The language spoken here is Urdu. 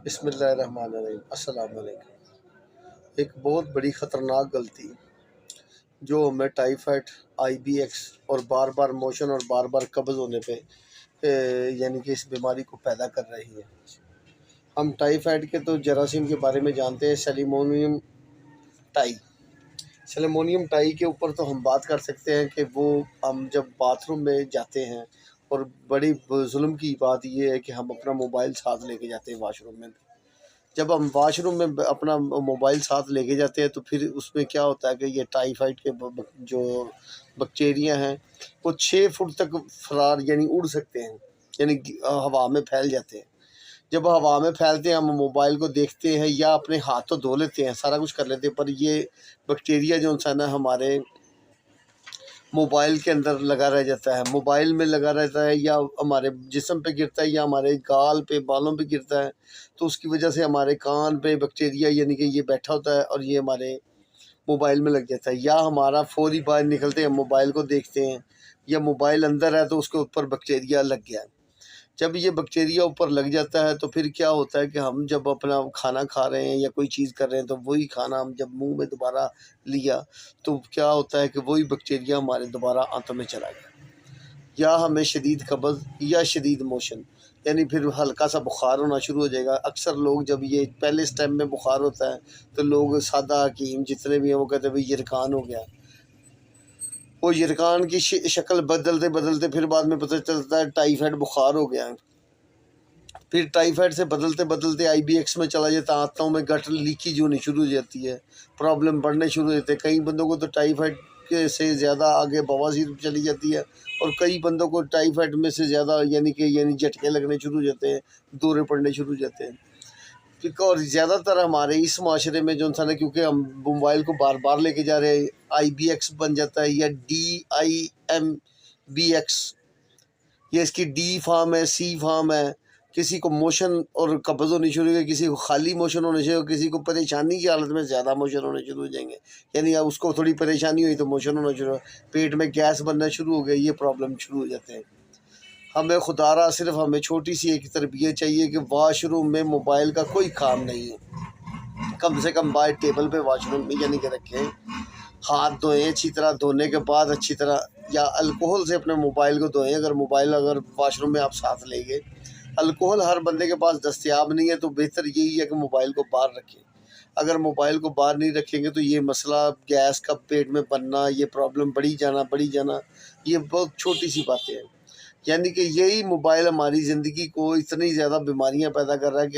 بسم اللہ الرحمن الرحیم۔ السلام علیکم۔ ایک بہت بڑی خطرناک غلطی جو ہمیں ٹائیفائڈ، آئی بی ایکس اور بار بار موشن اور بار بار قبض ہونے پہ یعنی کہ اس بیماری کو پیدا کر رہی ہے۔ ہم ٹائیفائڈ کے تو جراثیم کے بارے میں جانتے ہیں، سیلیمونیم ٹائی۔ سیلیمونیم ٹائی کے اوپر تو ہم بات کر سکتے ہیں کہ وہ ہم جب باتھ روم میں جاتے ہیں، اور بڑی ظلم کی بات یہ ہے کہ ہم اپنا موبائل ساتھ لے کے جاتے ہیں واش روم میں۔ جب ہم واش روم میں اپنا موبائل ساتھ لے کے جاتے ہیں تو پھر اس میں کیا ہوتا ہے کہ یہ ٹائیفائڈ کے جو بیکٹیریا ہیں وہ 6 فٹ تک فرار یعنی اڑ سکتے ہیں، یعنی ہوا میں پھیل جاتے ہیں۔ جب ہوا میں پھیلتے ہیں ہم موبائل کو دیکھتے ہیں یا اپنے ہاتھ تو دھو لیتے ہیں، سارا کچھ کر لیتے ہیں، پر یہ بیکٹیریا جو انسان ہے ہمارے موبائل کے اندر لگا رہ جاتا ہے، موبائل میں لگا رہتا ہے، یا ہمارے جسم پہ گرتا ہے، یا ہمارے گال پہ، بالوں پہ گرتا ہے، تو اس کی وجہ سے ہمارے کان پہ بیکٹیریا یعنی کہ یہ بیٹھا ہوتا ہے اور یہ ہمارے موبائل میں لگ جاتا ہے، یا ہمارا فوری باہر نکلتے ہیں موبائل کو دیکھتے ہیں یا موبائل اندر ہے تو اس کے اوپر بیکٹیریا لگ گیا ہے۔ جب یہ بیکٹیریا اوپر لگ جاتا ہے تو پھر کیا ہوتا ہے کہ ہم جب اپنا کھانا کھا رہے ہیں یا کوئی چیز کر رہے ہیں تو وہی کھانا ہم جب منہ میں دوبارہ لیا تو کیا ہوتا ہے کہ وہی بیکٹیریا ہمارے دوبارہ آنتوں میں چلا گیا، یا ہمیں شدید قبض یا شدید موشن، یعنی پھر ہلکا سا بخار ہونا شروع ہو جائے گا۔ اکثر لوگ جب یہ پہلے سٹیپ میں بخار ہوتا ہے تو لوگ سادہ حکیم جتنے بھی ہیں وہ کہتے ہیں بھائی یرکان ہو گیا، وہ یرکان کی شکل بدلتے بدلتے پھر بعد میں پتہ چلتا ہے ٹائیفائڈ بخار ہو گیا ہے۔ پھر ٹائیفائڈ سے بدلتے بدلتے آئی بی ایکس میں چلا جاتا ہے، آنتوں میں گٹ لیکیج ہونی شروع ہو جاتی ہے، پرابلم بڑھنے شروع ہو جاتے ہیں۔ کئی بندوں کو تو ٹائیفائڈ کے سے زیادہ آگے بواسیر چلی جاتی ہے، اور کئی بندوں کو ٹائیفائڈ میں سے زیادہ یعنی جھٹکے لگنے شروع ہو جاتے ہیں، دورے پڑنے شروع ہو جاتے ہیں۔ اور زیادہ تر ہمارے اس معاشرے میں جو انسان ہے، کیونکہ ہم موبائل کو بار بار لے کے جا رہے ہیں، آئی بی ایکس بن جاتا ہے یا DIMBX، یہ اس کی ڈی فارم ہے، سی فارم ہے۔ کسی کو موشن اور قبض ہونی شروع ہوگی، کسی کو خالی موشن ہونے شروع ہوگی، کسی کو پریشانی کی حالت میں زیادہ موشن ہونے شروع ہو جائیں گے، یعنی اب اس کو تھوڑی پریشانی ہوئی تو موشن ہونا شروع ہو، پیٹ میں گیس بننا شروع ہو گئی، یہ پرابلم شروع ہو جاتے ہیں۔ ہمیں خدا را صرف ہمیں چھوٹی سی ایک تربیت چاہیے کہ واش روم میں موبائل کا کوئی کام نہیں ہے، کم سے کم باہر ٹیبل پہ واش روم میں یعنی کہ رکھیں، ہاتھ دھوئیں اچھی طرح، دھونے کے بعد اچھی طرح یا الکوہل سے اپنے موبائل کو دھوئیں۔ اگر موبائل واش روم میں آپ ساتھ لیں گے، الکوہل ہر بندے کے پاس دستیاب نہیں ہے تو بہتر یہی ہے کہ موبائل کو باہر رکھیں۔ اگر موبائل کو باہر نہیں رکھیں گے تو یہ مسئلہ گیس کا پیٹ میں بننا، یہ پرابلم بڑھی جانا، یہ بہت چھوٹی سی باتیں ہیں، یعنی کہ یہی موبائل ہماری زندگی کو اتنی زیادہ بیماریاں پیدا کر رہا ہے کہ